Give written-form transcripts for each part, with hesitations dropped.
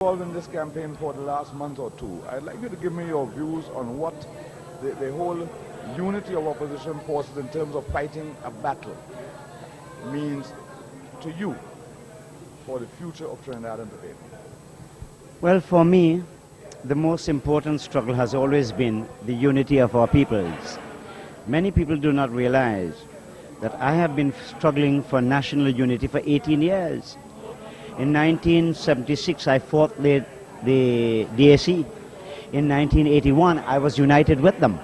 Involved in this campaign for the last month or two. I'd like you to give me your views on what the whole unity of opposition forces in terms of fighting a battle means to you for the future of Trinidad and Tobago. Well, for me, the most important struggle has always been the unity of our peoples. Many people do not realize that I have been struggling for national unity for 18 years. In 1976, I fought the DAC. In 1981, I was united with them.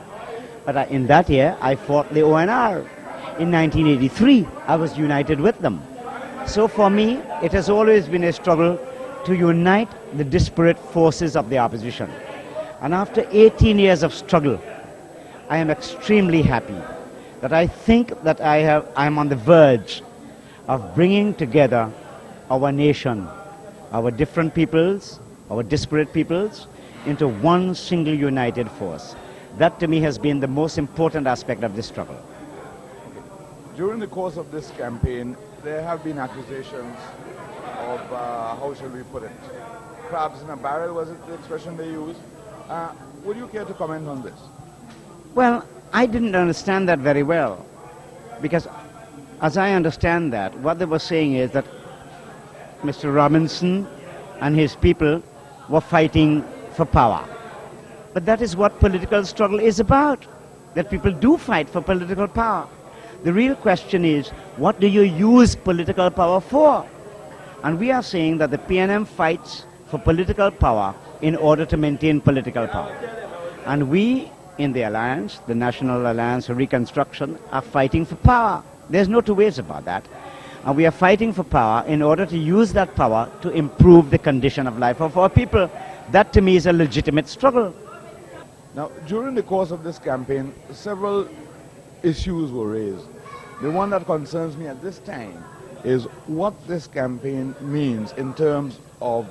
But in that year, I fought the ONR. In 1983, I was united with them. So for me, it has always been a struggle to unite the disparate forces of the opposition. And after 18 years of struggle, I am extremely happy that I think that I am on the verge of bringing together our nation, our different peoples, our disparate peoples, into one single united force. That to me has been the most important aspect of this struggle. During the course of this campaign, there have been accusations of, how shall we put it, crabs in a barrel, was it the expression they used? Would you care to comment on this? Well, I didn't understand that very well, because as I understand that, what they were saying is that Mr. Robinson and his people were fighting for power. But that is what political struggle is about, that people do fight for political power. The real question is, what do you use political power for? And we are saying that the PNM fights for political power in order to maintain political power. And we in the alliance, the National Alliance for Reconstruction, are fighting for power. There's no two ways about that. And we are fighting for power in order to use that power to improve the condition of life of our people. That to me is a legitimate struggle. Now, during the course of this campaign, several issues were raised. The one that concerns me at this time is what this campaign means in terms of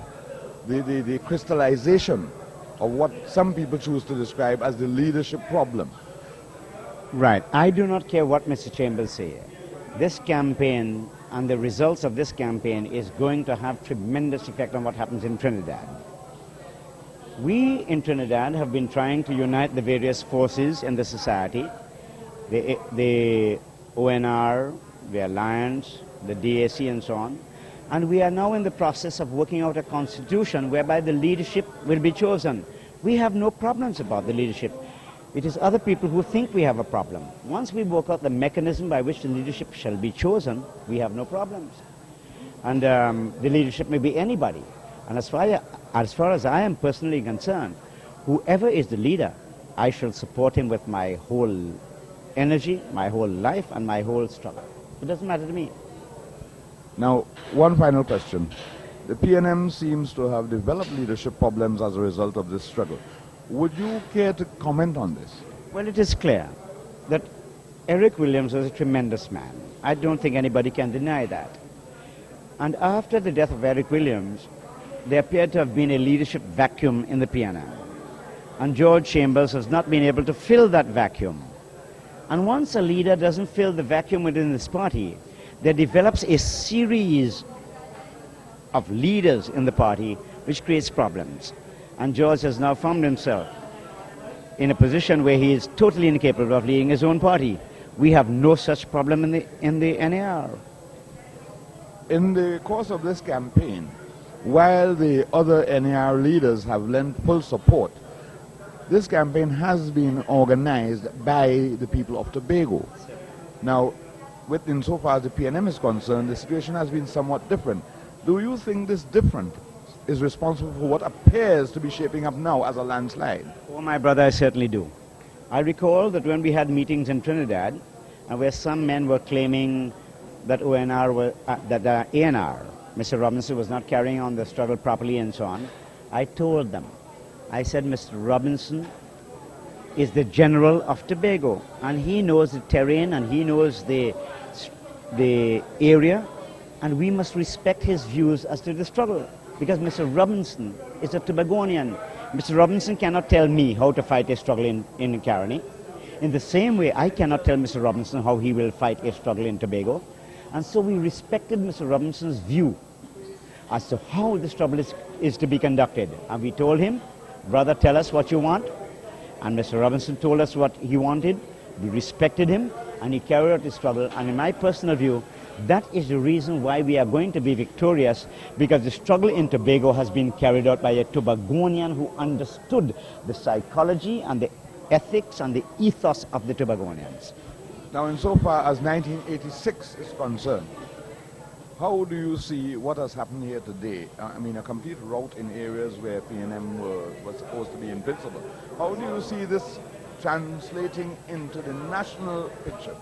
the crystallization of what some people choose to describe as the leadership problem. Right. I do not care what Mr. Chambers says. This campaign and the results of this campaign is going to have tremendous effect on what happens in Trinidad. We in Trinidad have been trying to unite the various forces in the society, the ONR, the Alliance, the DAC and so on, and we are now in the process of working out a constitution whereby the leadership will be chosen. We have no problems about the leadership. It is other people who think we have a problem. Once we work out the mechanism by which the leadership shall be chosen, we have no problems. And the leadership may be anybody. And as far as I am personally concerned, whoever is the leader, I shall support him with my whole energy, my whole life, and my whole struggle. It doesn't matter to me. Now, one final question. The PNM seems to have developed leadership problems as a result of this struggle. Would you care to comment on this? Well, it is clear that Eric Williams was a tremendous man. I don't think anybody can deny that. And after the death of Eric Williams, there appeared to have been a leadership vacuum in the PNM. And George Chambers has not been able to fill that vacuum. And once a leader doesn't fill the vacuum within this party, there develops a series of leaders in the party which creates problems. And George has now found himself in a position where he is totally incapable of leading his own party. We have no such problem in the NAR. In the course of this campaign, while the other NAR leaders have lent full support, this campaign has been organized by the people of Tobago. Now, insofar as the PNM is concerned, the situation has been somewhat different. Do you think this difference is responsible for what appears to be shaping up now as a landslide? Oh, my brother, I certainly do. I recall that when we had meetings in Trinidad, where some men were claiming that ANR, Mr. Robinson, was not carrying on the struggle properly and so on, I told them, I said, Mr. Robinson is the general of Tobago, and he knows the terrain and he knows the area, and we must respect his views as to the struggle, because Mr. Robinson is a Tobagonian. Mr. Robinson cannot tell me how to fight a struggle in Caroni. In the same way, I cannot tell Mr. Robinson how he will fight a struggle in Tobago. And so we respected Mr. Robinson's view. as to how this struggle is to be conducted. And we told him, brother, tell us what you want. And Mr. Robinson told us what he wanted. We respected him, and he carried out the struggle. And in my personal view, that is the reason why we are going to be victorious, because the struggle in Tobago has been carried out by a Tobagonian who understood the psychology and the ethics and the ethos of the Tobagonians. Now, insofar as 1986 is concerned, how do you see what has happened here today? I mean, a complete rout in areas where PNM was supposed to be invincible. How do you see this translating into the national picture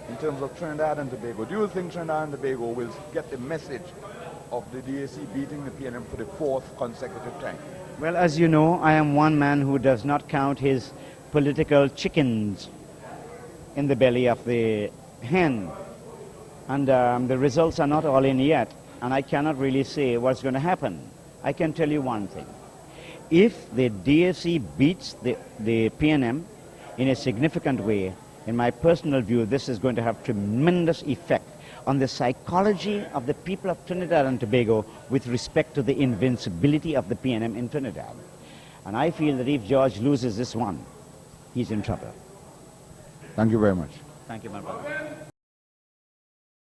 in terms of Trinidad and Tobago? Do you think Trinidad and Tobago will get the message of the DAC beating the PNM for the 4th consecutive time? Well, as you know, I am one man who does not count his political chickens in the belly of the hen. And the results are not all in yet, and I cannot really say what's going to happen. I can tell you one thing. If the DAC beats the PNM in a significant way, in my personal view, this is going to have tremendous effect on the psychology of the people of Trinidad and Tobago with respect to the invincibility of the PNM in Trinidad. And I feel that if George loses this one, he's in trouble. Thank you very much. Thank you, my brother.